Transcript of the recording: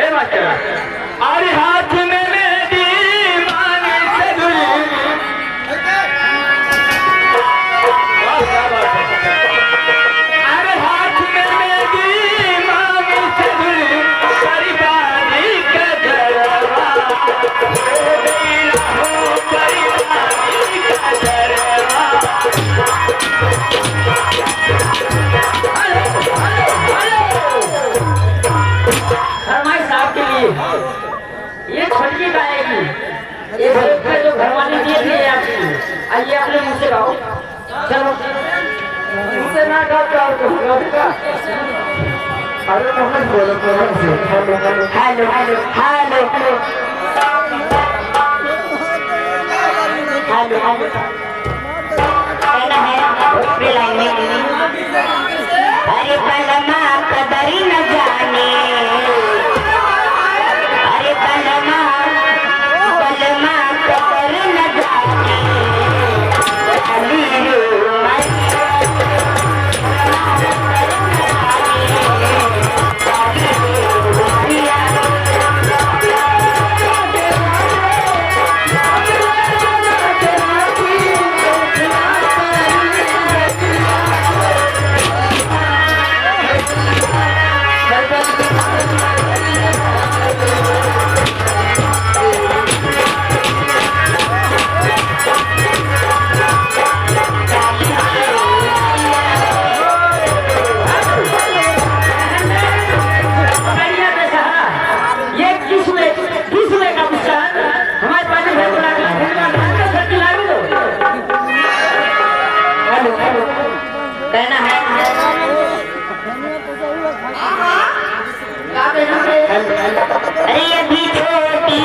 अरे हाथ में मेरी मांगी सदुरी, अरे हाथ में मेरी मांगी सदुरी, परिवारी का जलवा परिवारी का जलवा। ये छोटी गाएगी, ये जो घर वाले दिए थे आपकी, आइए अपने मुंह से गाओ। चलो मुझसे ना गाओ तो और गाओ। अरे मोहन बोलो मोहन से। Hello hello hello hello hello hello कहना है अपने लाइन में। अरे पलमा कदरी न जाने, अरे पलमा पलमा कदर न जाने, अली कहना है। अरे अभी छोटी